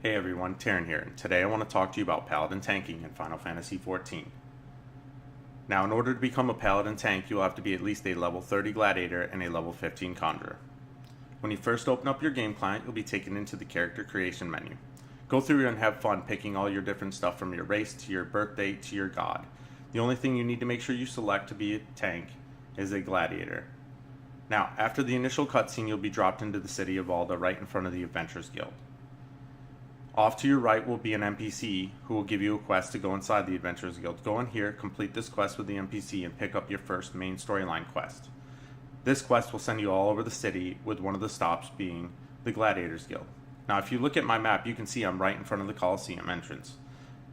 Hey everyone, Taryn here, and today I want to talk to you about Paladin Tanking in Final Fantasy XIV. Now, in order to become a Paladin Tank, you'll have to be at least a level 30 Gladiator and a level 15 Conjurer. When you first open up your game client, you'll be taken into the character creation menu. Go through and have fun picking all your different stuff from your race to your birth date to your god. The only thing you need to make sure you select to be a tank is a Gladiator. Now, after the initial cutscene, you'll be dropped into the city of Valda right in front of the Adventurers Guild. Off to your right will be an NPC who will give you a quest to go inside the Adventurers Guild. Go in here, complete this quest with the NPC, and pick up your first main storyline quest. This quest will send you all over the city, with one of the stops being the Gladiators Guild. Now, if you look at my map, you can see I'm right in front of the Coliseum entrance.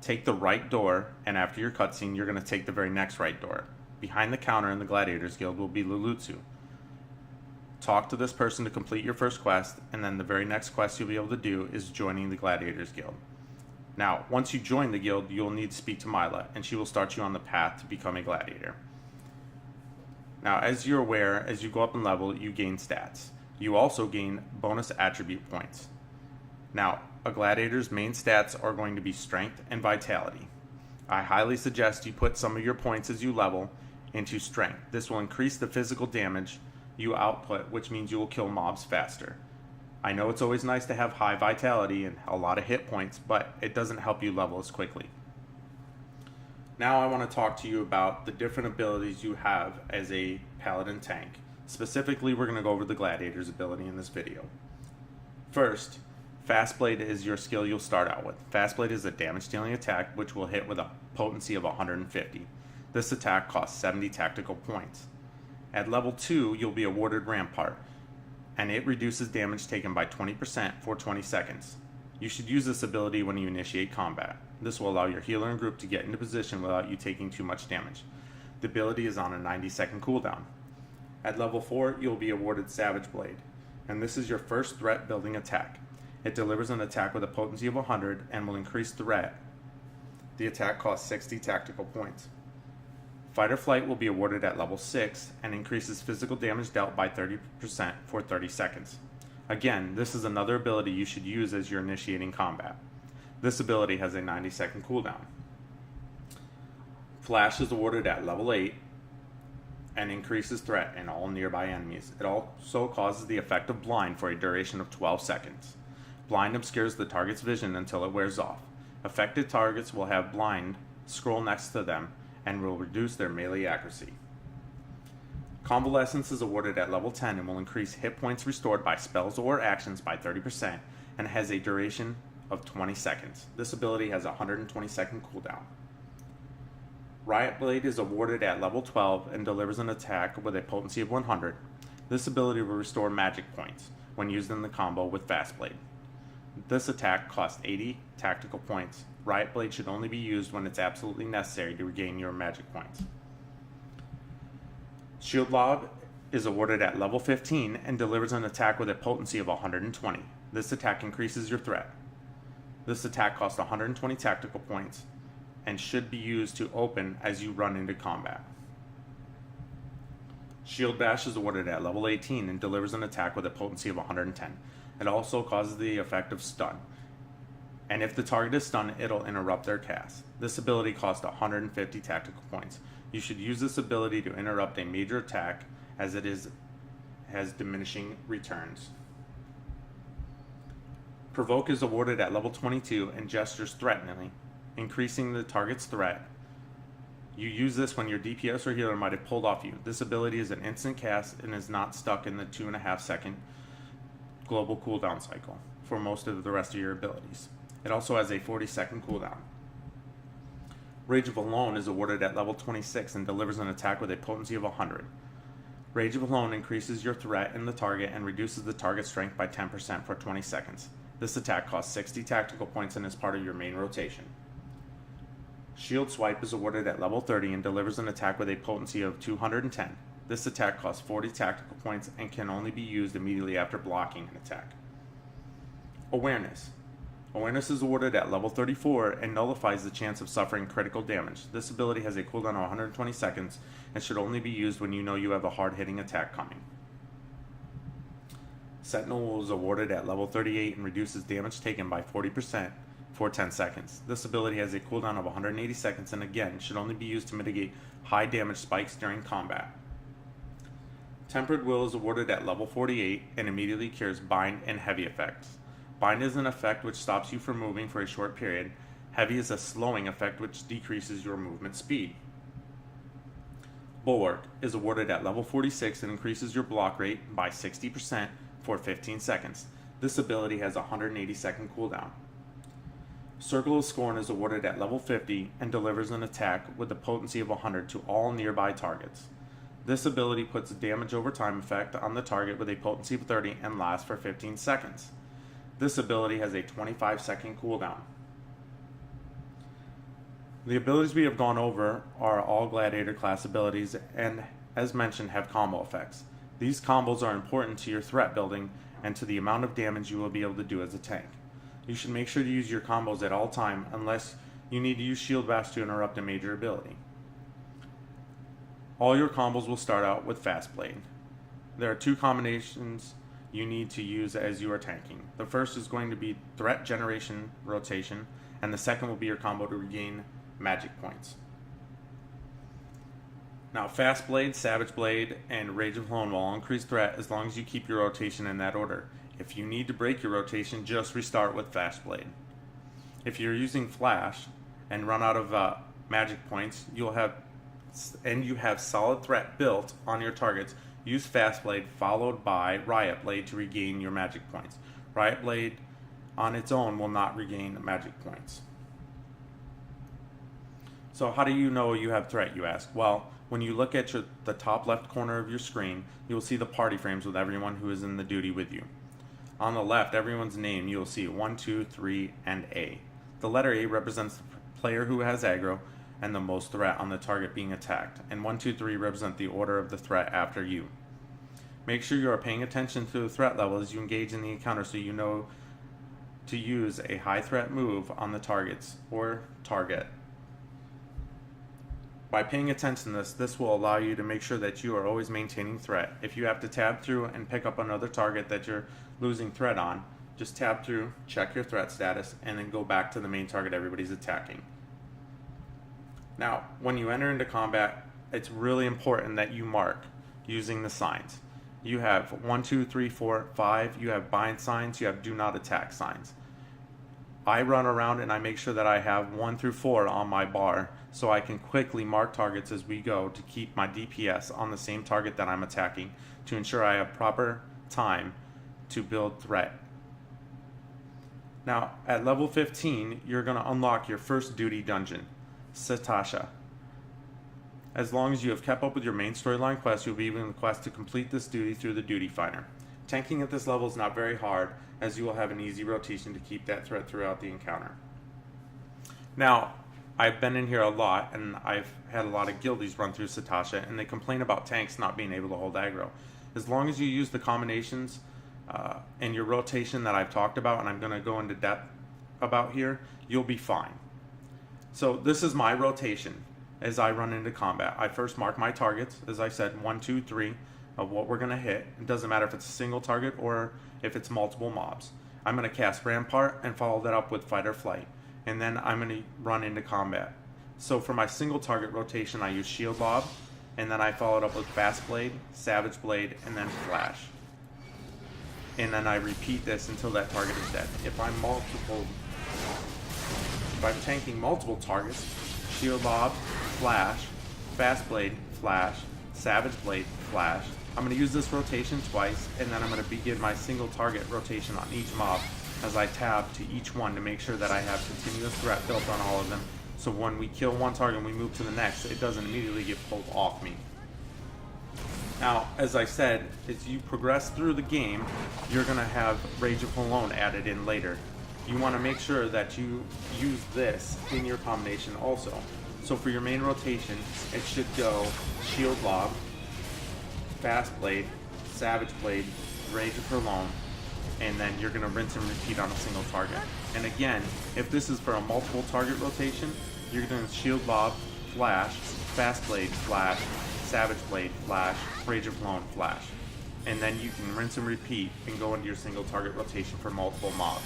Take the right door, and after your cutscene, you're going to take the very next right door. Behind the counter in the Gladiators Guild will be Lulutsu. Talk to this person to complete your first quest, and then the very next quest you'll be able to do is joining the Gladiators Guild. Now, once you join the guild, you'll need to speak to Mila, and she will start you on the path to become a Gladiator. Now, as you're aware, as you go up in level, you gain stats. You also gain bonus attribute points. Now, a Gladiator's main stats are going to be Strength and Vitality. I highly suggest you put some of your points as you level into Strength. This will increase the physical damage you output, which means you will kill mobs faster. I know it's always nice to have high vitality and a lot of hit points, but it doesn't help you level as quickly. Now I want to talk to you about the different abilities you have as a Paladin tank. Specifically, we're going to go over the Gladiator's ability in this video. First, Fast Blade is your skill you'll start out with. Fast Blade is a damage dealing attack which will hit with a potency of 150. This attack costs 70 tactical points. At level 2, you'll be awarded Rampart, and it reduces damage taken by 20% for 20 seconds. You should use this ability when you initiate combat. This will allow your healer and group to get into position without you taking too much damage. The ability is on a 90-second cooldown. At level 4, you'll be awarded Savage Blade, and this is your first threat building attack. It delivers an attack with a potency of 100 and will increase threat. The attack costs 60 tactical points. Fight or Flight will be awarded at level 6 and increases physical damage dealt by 30% for 30 seconds. Again, this is another ability you should use as you're initiating combat. This ability has a 90-second cooldown. Flash is awarded at level 8 and increases threat in all nearby enemies. It also causes the effect of Blind for a duration of 12 seconds. Blind obscures the target's vision until it wears off. Affected targets will have Blind scroll next to them and will reduce their melee accuracy. Convalescence is awarded at level 10 and will increase hit points restored by spells or actions by 30% and has a duration of 20 seconds. This ability has a 120-second cooldown. Riot Blade is awarded at level 12 and delivers an attack with a potency of 100. This ability will restore magic points when used in the combo with Fast Blade. This attack costs 80 tactical points. Riot Blade should only be used when it's absolutely necessary to regain your magic points. Shield Lob is awarded at level 15 and delivers an attack with a potency of 120. This attack increases your threat. This attack costs 120 tactical points and should be used to open as you run into combat. Shield Bash is awarded at level 18 and delivers an attack with a potency of 110. It also causes the effect of stun. And if the target is stunned, it'll interrupt their cast. This ability costs 150 tactical points. You should use this ability to interrupt a major attack as it has diminishing returns. Provoke is awarded at level 22 and gestures threateningly, increasing the target's threat. You use this when your DPS or healer might have pulled off you. This ability is an instant cast and is not stuck in the 2.5 second global cooldown cycle for most of the rest of your abilities. It also has a 40-second cooldown. Rage of Alone is awarded at level 26 and delivers an attack with a potency of 100. Rage of Alone increases your threat in the target and reduces the target strength by 10% for 20 seconds. This attack costs 60 tactical points and is part of your main rotation. Shield Swipe is awarded at level 30 and delivers an attack with a potency of 210. This attack costs 40 tactical points and can only be used immediately after blocking an attack. Awareness. Awareness is awarded at level 34 and nullifies the chance of suffering critical damage. This ability has a cooldown of 120 seconds and should only be used when you know you have a hard-hitting attack coming. Sentinel was awarded at level 38 and reduces damage taken by 40% for 10 seconds. This ability has a cooldown of 180 seconds and again should only be used to mitigate high damage spikes during combat. Tempered Will is awarded at level 48 and immediately cures Bind and Heavy effects. Bind is an effect which stops you from moving for a short period. Heavy is a slowing effect which decreases your movement speed. Bulwark is awarded at level 46 and increases your block rate by 60% for 15 seconds. This ability has a 180-second cooldown. Circle of Scorn is awarded at level 50 and delivers an attack with a potency of 100 to all nearby targets. This ability puts a damage over time effect on the target with a potency of 30 and lasts for 15 seconds. This ability has a 25-second cooldown. The abilities we have gone over are all Gladiator class abilities and, as mentioned, have combo effects. These combos are important to your threat building and to the amount of damage you will be able to do as a tank. You should make sure to use your combos at all time unless you need to use Shield Bash to interrupt a major ability. All your combos will start out with Fast Blade. There are two combinations you need to use as you are tanking. The first is going to be Threat Generation Rotation, and the second will be your combo to regain magic points. Now, Fast Blade, Savage Blade, and Rage of Clone will all increase threat as long as you keep your rotation in that order. If you need to break your rotation, just restart with Fast Blade. If you're using Flash and run out of magic points, you have solid threat built on your targets, use Fast Blade followed by Riot Blade to regain your magic points. Riot Blade on its own will not regain magic points. So how do you know you have threat, you ask? Well, when you look at the top left corner of your screen, you will see the party frames with everyone who is in the duty with you. On the left, everyone's name, you will see 1, 2, 3, and A. The letter A represents the player who has aggro and the most threat on the target being attacked, and 1, 2, 3 represent the order of the threat after you. Make sure you are paying attention to the threat level as you engage in the encounter so you know to use a high threat move on the targets or target. By paying attention to this will allow you to make sure that you are always maintaining threat. If you have to tab through and pick up another target that you're losing threat on, just tab through, check your threat status, and then go back to the main target everybody's attacking. Now, when you enter into combat, it's really important that you mark using the signs. You have 1, 2, 3, 4, 5, you have bind signs, you have do not attack signs. I run around and I make sure that I have 1 through 4 on my bar so I can quickly mark targets as we go to keep my DPS on the same target that I'm attacking to ensure I have proper time to build threat. Now, at level 15, you're going to unlock your first duty dungeon, Satasha. As long as you have kept up with your main storyline quest, you'll be able to quest to complete this duty through the duty finder. Tanking at this level is not very hard, as you will have an easy rotation to keep that threat throughout the encounter. Now, I've been in here a lot, and I've had a lot of guildies run through Satasha, and they complain about tanks not being able to hold aggro. As long as you use the combinations and your rotation that I've talked about, and I'm going to go into depth about here, you'll be fine. So this is my rotation as I run into combat. I first mark my targets, as I said, 1, 2, 3 of what we're going to hit. It doesn't matter if it's a single target or if it's multiple mobs. I'm going to cast Rampart and follow that up with Fight or Flight, and then I'm going to run into combat. So for my single target rotation, I use Shield Lob, and then I follow it up with Fast Blade, Savage Blade, and then Flash. And then I repeat this until that target is dead. If I'm tanking multiple targets, Shield Lob, Flash, Fast Blade, Flash, Savage Blade, Flash. I'm going to use this rotation twice, and then I'm going to begin my single target rotation on each mob as I tab to each one to make sure that I have continuous threat built on all of them. So when we kill one target and we move to the next, it doesn't immediately get pulled off me. Now, as I said, as you progress through the game, you're going to have Rage of Cologne added in later. You want to make sure that you use this in your combination also. So for your main rotation, it should go Shield Lob, Fast Blade, Savage Blade, Rage of Cologne, and then you're going to rinse and repeat on a single target. And again, if this is for a multiple target rotation, you're going to Shield Lob, Flash, Fast Blade, Flash, Savage Blade, Flash, Rage of Cologne, Flash. and then you can rinse and repeat and go into your single target rotation for multiple mobs.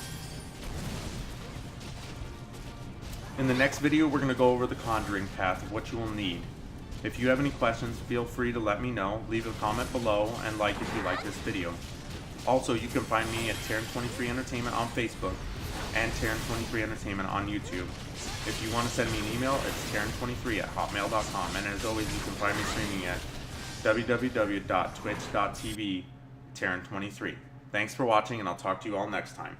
In the next video, we're going to go over the conjuring path of what you will need. If you have any questions, feel free to let me know, leave a comment below, and like if you like this video. Also, you can find me at Terran23 Entertainment on Facebook and Terran23 Entertainment on YouTube. If you want to send me an email, it's Terran23@hotmail.com, and as always, you can find me streaming at www.twitch.tv Terran23. Thanks for watching, and I'll talk to you all next time.